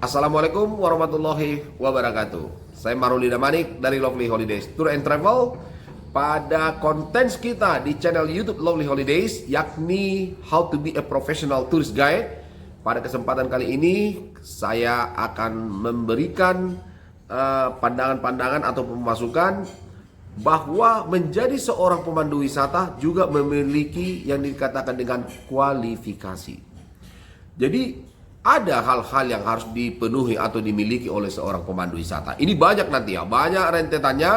Assalamualaikum warahmatullahi wabarakatuh. Saya Marulida Manik dari Lovely Holidays Tour and Travel. Pada konten kita di channel YouTube Lovely Holidays, yakni How to be a Professional Tourist Guide. Pada kesempatan kali ini saya akan memberikan pandangan-pandangan atau pemasukan bahwa menjadi seorang pemandu wisata juga memiliki yang dikatakan dengan kualifikasi. Jadi ada hal-hal yang harus dipenuhi atau dimiliki oleh seorang pemandu wisata. Ini banyak nanti ya, banyak rentetannya.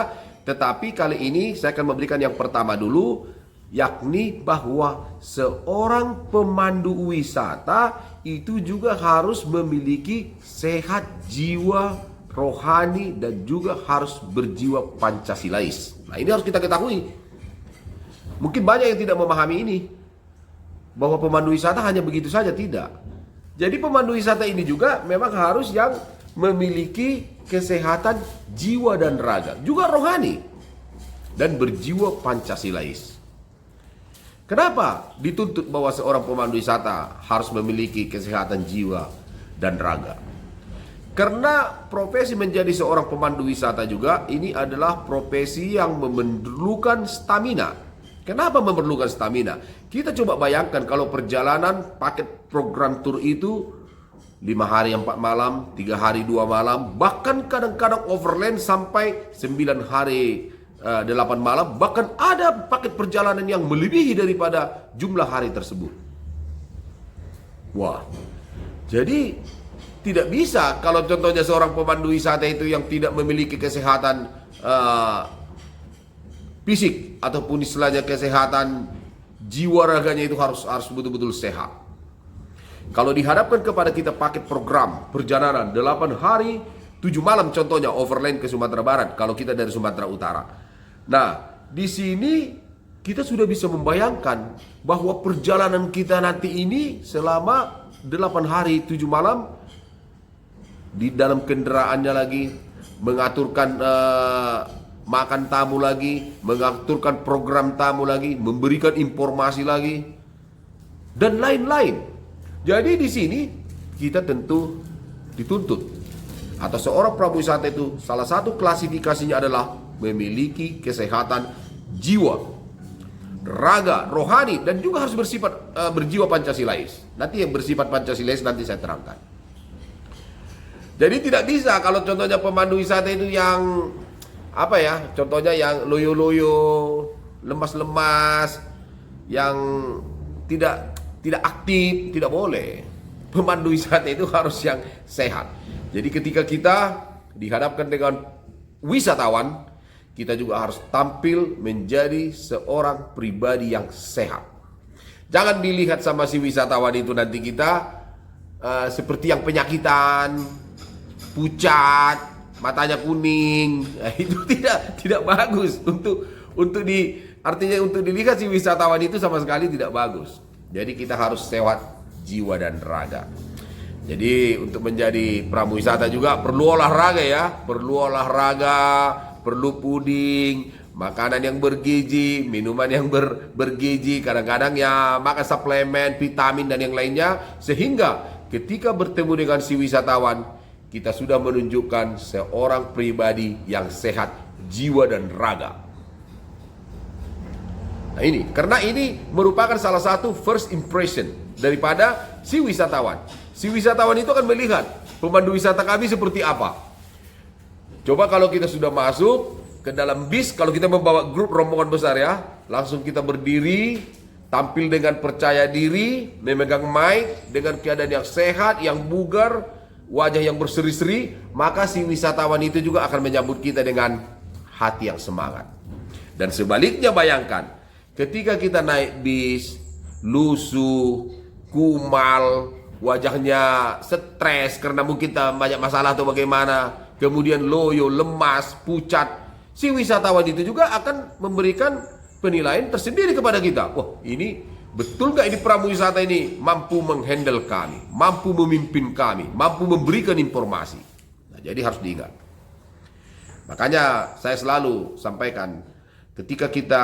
Tetapi kali ini saya akan memberikan yang pertama dulu, yakni bahwa seorang pemandu wisata itu juga harus memiliki sehat jiwa rohani dan juga harus berjiwa Pancasilais. Nah, ini harus kita ketahui. Mungkin banyak yang tidak memahami ini, bahwa pemandu wisata hanya begitu saja, tidak. Jadi pemandu wisata ini juga memang harus yang memiliki kesehatan jiwa dan raga, juga rohani, dan berjiwa Pancasilais. Kenapa dituntut bahwa seorang pemandu wisata harus memiliki kesehatan jiwa dan raga? Karena profesi menjadi seorang pemandu wisata juga ini adalah profesi yang memerlukan stamina. Kenapa memerlukan stamina? Kita coba bayangkan kalau perjalanan paket program tour itu 5 hari 4 malam, 3 hari 2 malam, bahkan kadang-kadang overland sampai 9 hari 8 malam, bahkan ada paket perjalanan yang melebihi daripada jumlah hari tersebut. Wah, jadi tidak bisa kalau contohnya seorang pemandu wisata itu yang tidak memiliki kesehatan fisik ataupun istilahnya kesehatan jiwa raganya itu harus betul-betul sehat. Kalau dihadapkan kepada kita paket program perjalanan 8 hari 7 malam contohnya overland ke Sumatera Barat kalau kita dari Sumatera Utara. Nah, di sini kita sudah bisa membayangkan bahwa perjalanan kita nanti ini selama 8 hari 7 malam di dalam kendaraannya lagi mengaturkan makan tamu lagi, mengaturkan program tamu lagi, memberikan informasi lagi, dan lain-lain. Jadi di sini kita tentu dituntut, atau seorang pramu wisata itu salah satu klasifikasinya adalah memiliki kesehatan jiwa, raga, rohani, dan juga harus bersifat berjiwa Pancasilais. Nanti yang bersifat Pancasilais nanti saya terangkan. Jadi tidak bisa kalau contohnya pemandu wisata itu yang contohnya yang loyo-loyo, lemas-lemas, yang tidak aktif, tidak boleh. Pemandu wisata itu harus yang sehat. Jadi ketika kita dihadapkan dengan wisatawan, kita juga harus tampil menjadi seorang pribadi yang sehat. Jangan dilihat sama si wisatawan itu nanti kita seperti yang penyakitan, pucat, matanya kuning. Nah, itu tidak bagus artinya untuk dilihat si wisatawan itu sama sekali tidak bagus. Jadi kita harus sehat jiwa dan raga. Jadi untuk menjadi pramu wisata juga perlu olahraga ya, perlu puding, makanan yang bergizi, minuman yang bergizi, kadang-kadang ya makan suplemen, vitamin dan yang lainnya, sehingga ketika bertemu dengan si wisatawan kita sudah menunjukkan seorang pribadi yang sehat jiwa dan raga. Nah ini, karena ini merupakan salah satu first impression daripada si wisatawan. Si wisatawan itu akan melihat pemandu wisata kami seperti apa. Coba kalau kita sudah masuk ke dalam bis, kalau kita membawa grup rombongan besar ya, langsung kita berdiri, tampil dengan percaya diri, memegang mic, dengan keadaan yang sehat, yang bugar, wajah yang berseri-seri, maka si wisatawan itu juga akan menyambut kita dengan hati yang semangat. Dan sebaliknya bayangkan, ketika kita naik bis, lusuh, kumal, wajahnya stres karena mungkin banyak masalah atau bagaimana, kemudian loyo, lemas, pucat, si wisatawan itu juga akan memberikan penilaian tersendiri kepada kita. Wah, ini betul gak ini pramu wisata ini mampu menghandle kami, mampu memimpin kami, mampu memberikan informasi. Nah, jadi harus diingat. Makanya saya selalu sampaikan, ketika kita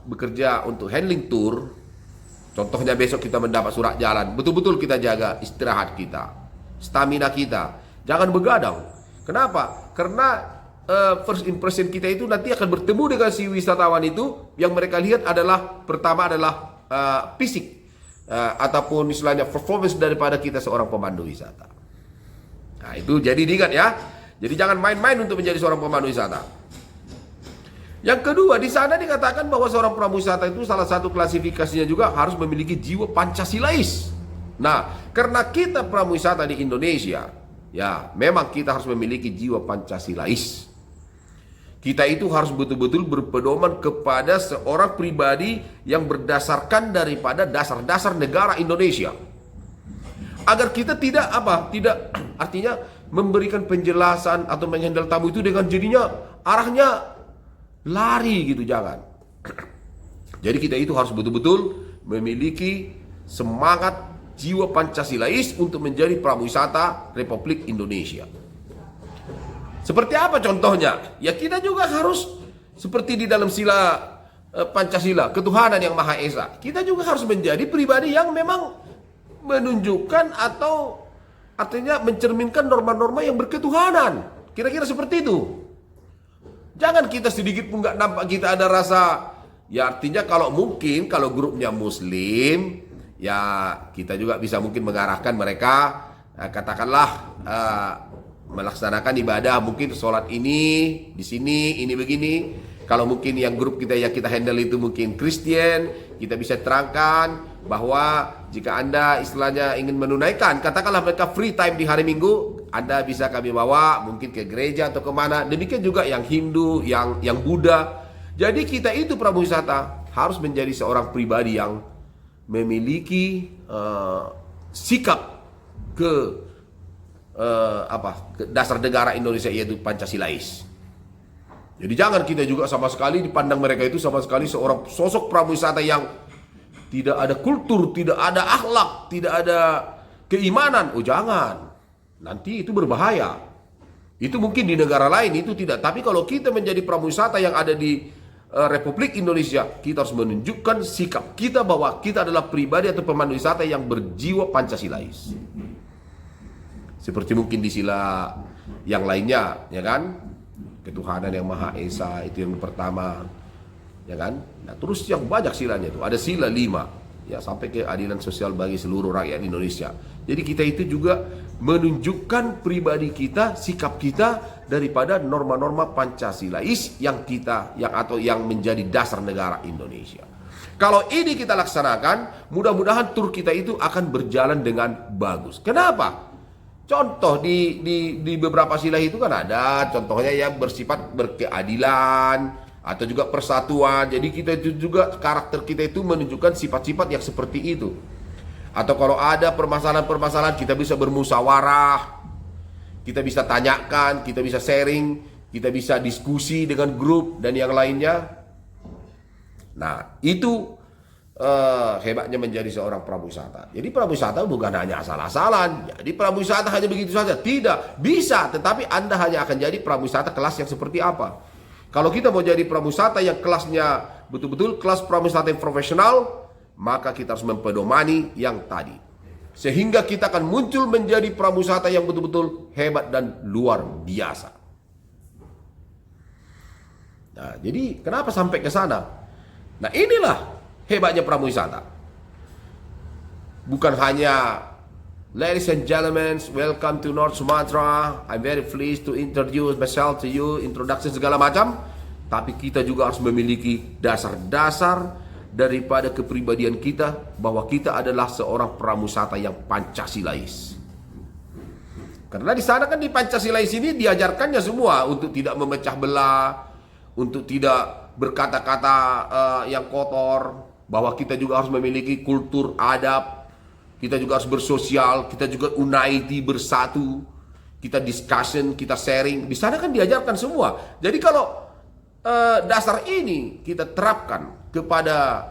bekerja untuk handling tour, contohnya besok kita mendapat surat jalan, betul-betul kita jaga istirahat kita, stamina kita. Jangan begadang. Kenapa? Karena first impression kita itu nanti akan bertemu dengan si wisatawan itu, yang mereka lihat adalah pertama adalah fisik ataupun istilahnya performance daripada kita seorang pemandu wisata. Nah itu jadi diingat ya. Jadi jangan main-main untuk menjadi seorang pemandu wisata. Yang kedua, di sana dikatakan bahwa seorang pemandu wisata itu salah satu klasifikasinya juga harus memiliki jiwa Pancasilais. Nah, karena kita pemandu wisata di Indonesia, ya memang kita harus memiliki jiwa Pancasilais. Kita itu harus betul-betul berpedoman kepada seorang pribadi yang berdasarkan daripada dasar-dasar negara Indonesia. Agar kita tidak artinya memberikan penjelasan atau menghandle tamu itu dengan jadinya arahnya lari gitu, jangan. Jadi kita itu harus betul-betul memiliki semangat jiwa Pancasilais untuk menjadi prawisata Republik Indonesia. Seperti apa contohnya? Ya kita juga harus seperti di dalam sila Pancasila, ketuhanan yang Maha Esa. Kita juga harus menjadi pribadi yang memang menunjukkan atau artinya mencerminkan norma-norma yang berketuhanan. Kira-kira seperti itu. Jangan kita sedikit pun nggak nampak kita ada rasa, ya artinya kalau mungkin kalau grupnya Muslim, ya kita juga bisa mungkin mengarahkan mereka, katakanlah melaksanakan ibadah, mungkin sholat ini di sini, ini begini. Kalau mungkin yang grup kita yang kita handle itu mungkin Kristen, kita bisa terangkan bahwa jika Anda istilahnya ingin menunaikan, katakanlah mereka free time di hari Minggu, Anda bisa kami bawa mungkin ke gereja atau kemana. Demikian juga yang Hindu, yang Buddha. Jadi kita itu prawisata harus menjadi seorang pribadi yang memiliki sikap ke dasar negara Indonesia, yaitu Pancasilais. Jadi jangan kita juga sama sekali dipandang mereka itu sama sekali seorang sosok prawisata yang tidak ada kultur, tidak ada akhlak, tidak ada keimanan. Oh jangan, nanti itu berbahaya. Itu mungkin di negara lain itu tidak. Tapi kalau kita menjadi prawisata yang ada di Republik Indonesia, kita harus menunjukkan sikap kita bahwa kita adalah pribadi atau pemandu wisata yang berjiwa Pancasilais. Seperti mungkin di sila yang lainnya, ya kan? Ketuhanan yang Maha Esa itu yang pertama, ya kan? Nah, terus yang banyak silanya itu. Ada sila 5, ya sampai keadilan sosial bagi seluruh rakyat Indonesia. Jadi kita itu juga menunjukkan pribadi kita, sikap kita daripada norma-norma Pancasilais yang menjadi dasar negara Indonesia. Kalau ini kita laksanakan, mudah-mudahan tur kita itu akan berjalan dengan bagus. Kenapa? Contoh di beberapa sila itu kan ada contohnya yang bersifat berkeadilan atau juga persatuan. Jadi kita itu juga karakter kita itu menunjukkan sifat-sifat yang seperti itu. Atau kalau ada permasalahan-permasalahan kita bisa bermusyawarah, kita bisa tanyakan, kita bisa sharing, kita bisa diskusi dengan grup dan yang lainnya. Nah itu hebatnya menjadi seorang prawisata. Jadi prawisata bukan hanya asal-asalan. Jadi prawisata hanya begitu saja. Tidak bisa, tetapi Anda hanya akan jadi prawisata kelas yang seperti apa. Kalau kita mau jadi prawisata yang kelasnya betul-betul kelas prawisata yang profesional, maka kita harus mempedomani yang tadi. Sehingga kita akan muncul menjadi prawisata yang betul-betul hebat dan luar biasa. Nah, jadi kenapa sampai ke sana? Nah, inilah hebatnya prawisata. Bukan hanya ladies and gentlemen, welcome to North Sumatra. I'm very pleased to introduce myself to you, introduction segala macam. Tapi kita juga harus memiliki dasar-dasar daripada kepribadian kita bahwa kita adalah seorang prawisata yang Pancasilais. Karena di sana kan di Pancasilais ini diajarkannya semua untuk tidak memecah belah, untuk tidak berkata-kata yang kotor. Bahwa kita juga harus memiliki kultur adab, kita juga harus bersosial, kita juga unity, bersatu, kita discussion, kita sharing. Di sana kan diajarkan semua. Jadi kalau dasar ini kita terapkan kepada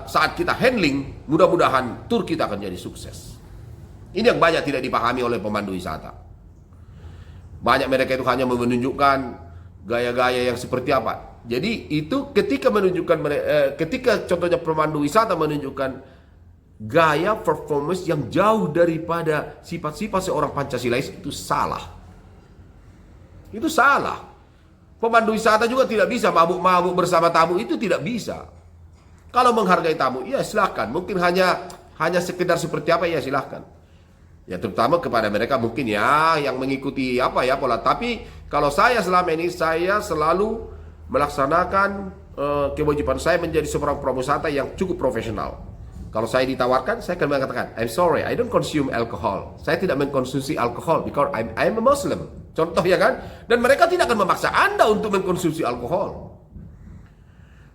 saat kita handling, mudah-mudahan tur kita akan jadi sukses. Ini yang banyak tidak dipahami oleh pemandu wisata. Banyak mereka itu hanya menunjukkan gaya-gaya yang seperti apa. Jadi itu ketika menunjukkan ketika contohnya pemandu wisata menunjukkan gaya performance yang jauh daripada sifat-sifat seorang Pancasilais itu salah. Itu salah. Pemandu wisata juga tidak bisa mabuk-mabuk bersama tamu, itu tidak bisa. Kalau menghargai tamu, ya silahkan. Mungkin hanya sekedar seperti apa, ya silahkan. Ya terutama kepada mereka mungkin ya yang mengikuti apa ya pola. Tapi kalau saya selama ini saya selalu melaksanakan kewajiban saya menjadi seorang prawisata yang cukup profesional. Kalau saya ditawarkan, saya akan mengatakan, I'm sorry, I don't consume alcohol. Saya tidak mengkonsumsi alkohol because I'm a Muslim. Contoh ya kan? Dan mereka tidak akan memaksa Anda untuk mengkonsumsi alkohol.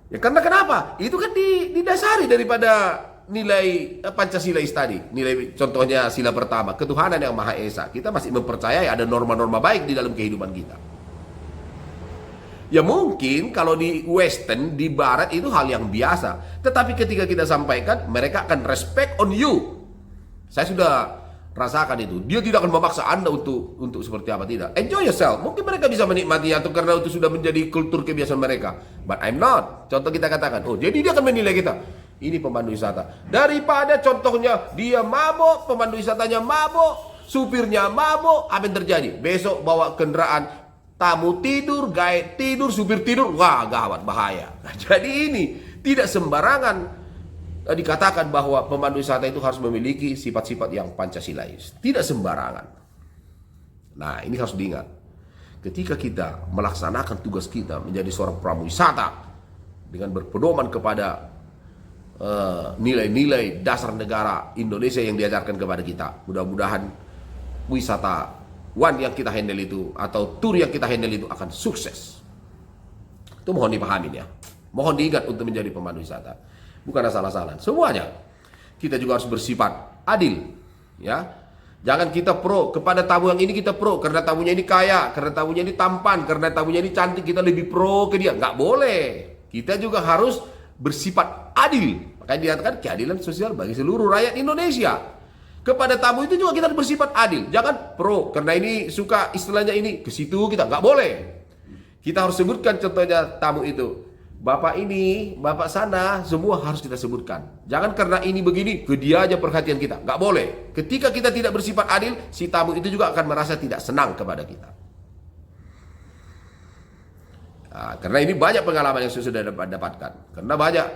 Ya karena kenapa? Itu kan didasari daripada nilai Pancasilais tadi. Nilai contohnya sila pertama, ketuhanan yang Maha Esa. Kita masih mempercayai ada norma-norma baik di dalam kehidupan kita. Ya mungkin kalau di Western, di Barat itu hal yang biasa. Tetapi ketika kita sampaikan, mereka akan respect on you. Saya sudah rasakan itu. Dia tidak akan memaksa Anda untuk seperti apa, tidak. Enjoy yourself. Mungkin mereka bisa menikmati atau karena itu sudah menjadi kultur kebiasaan mereka. But I'm not. Contoh kita katakan, oh jadi dia akan menilai kita. Ini pemandu wisata. Daripada contohnya dia mabok, pemandu wisatanya mabok, supirnya mabok, apa yang terjadi? Besok bawa kendaraan, tamu tidur, guide tidur, supir tidur, wah gawat, bahaya. Nah, jadi ini tidak sembarangan dikatakan bahwa pemandu wisata itu harus memiliki sifat-sifat yang Pancasilais. Tidak sembarangan. Nah ini harus diingat. Ketika kita melaksanakan tugas kita menjadi seorang prawisata dengan berpedoman kepada nilai-nilai dasar negara Indonesia yang diajarkan kepada kita, mudah-mudahan wisatawan yang kita handle itu atau tur yang kita handle itu akan sukses. Itu mohon dipahamin ya. Mohon diingat untuk menjadi pemandu wisata. Bukan asal-asalan. Semuanya kita juga harus bersifat adil, ya. Jangan kita pro kepada tamu yang ini, kita pro karena tamunya ini kaya, karena tamunya ini tampan, karena tamunya ini cantik, kita lebih pro ke dia. Nggak boleh. Kita juga harus bersifat adil. Makanya dikatakan keadilan sosial bagi seluruh rakyat Indonesia. Kepada tamu itu juga kita harus bersifat adil. Jangan pro karena ini suka istilahnya ini, ke situ kita nggak boleh. Kita harus sebutkan contohnya tamu itu. Bapak ini, bapak sana, semua harus kita sebutkan. Jangan karena ini begini, ke dia aja perhatian kita. Nggak boleh. Ketika kita tidak bersifat adil, si tamu itu juga akan merasa tidak senang kepada kita. Nah, karena ini banyak pengalaman yang saya sudah dapatkan. Karena banyak.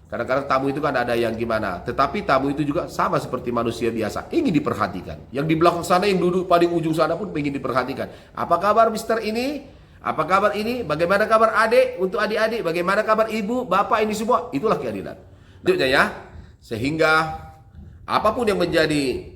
Kadang-kadang tamu itu kan ada yang gimana. Tetapi tamu itu juga sama seperti manusia biasa. Ingin diperhatikan. Yang di belakang sana, yang duduk paling ujung sana pun ingin diperhatikan. Apa kabar Mister ini? Apa kabar ini? Bagaimana kabar adik? Untuk adik-adik, bagaimana kabar ibu, bapak, ini semua? Itulah keadilan. Maksudnya ya, sehingga apapun yang menjadi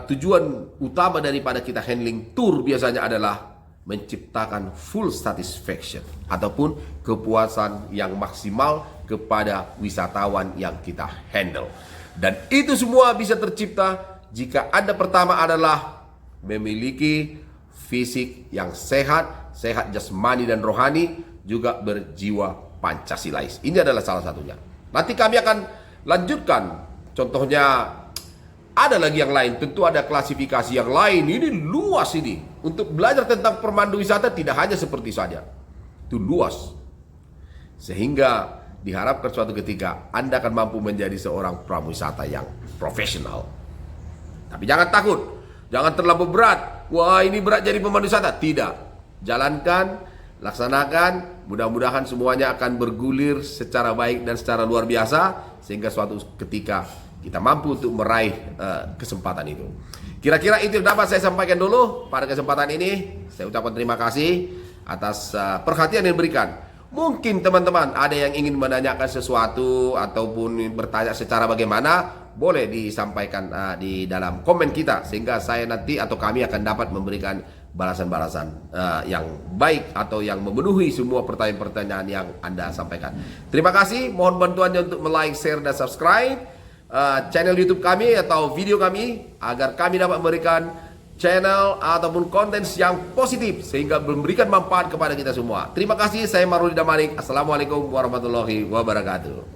tujuan utama daripada kita handling tour biasanya adalah menciptakan full satisfaction ataupun kepuasan yang maksimal kepada wisatawan yang kita handle. Dan itu semua bisa tercipta jika Anda pertama adalah memiliki fisik yang sehat, sehat jasmani dan rohani, juga berjiwa Pancasilais. Ini adalah salah satunya. Nanti kami akan lanjutkan. Contohnya ada lagi yang lain. Tentu ada klasifikasi yang lain. Ini luas ini. Untuk belajar tentang pemandu wisata tidak hanya seperti saja. Itu luas. Sehingga diharapkan suatu ketika Anda akan mampu menjadi seorang prawisata yang profesional. Tapi jangan takut. Jangan terlalu berat. Wah ini berat jadi pemandu wisata. Tidak. Jalankan, laksanakan. Mudah-mudahan semuanya akan bergulir secara baik dan secara luar biasa. Sehingga suatu ketika kita mampu untuk meraih kesempatan itu. Kira-kira itu yang dapat saya sampaikan dulu pada kesempatan ini. Saya ucapkan terima kasih atas perhatian yang diberikan. Mungkin teman-teman ada yang ingin menanyakan sesuatu ataupun bertanya secara bagaimana, boleh disampaikan di dalam komen kita, sehingga saya nanti atau kami akan dapat memberikan balasan-balasan yang baik atau yang memenuhi semua pertanyaan-pertanyaan yang Anda sampaikan. Terima kasih, mohon bantuannya untuk like, share, dan subscribe channel YouTube kami atau video kami agar kami dapat memberikan channel ataupun konten yang positif sehingga memberikan manfaat kepada kita semua. Terima kasih, saya Maruli Damanik. Assalamualaikum warahmatullahi wabarakatuh.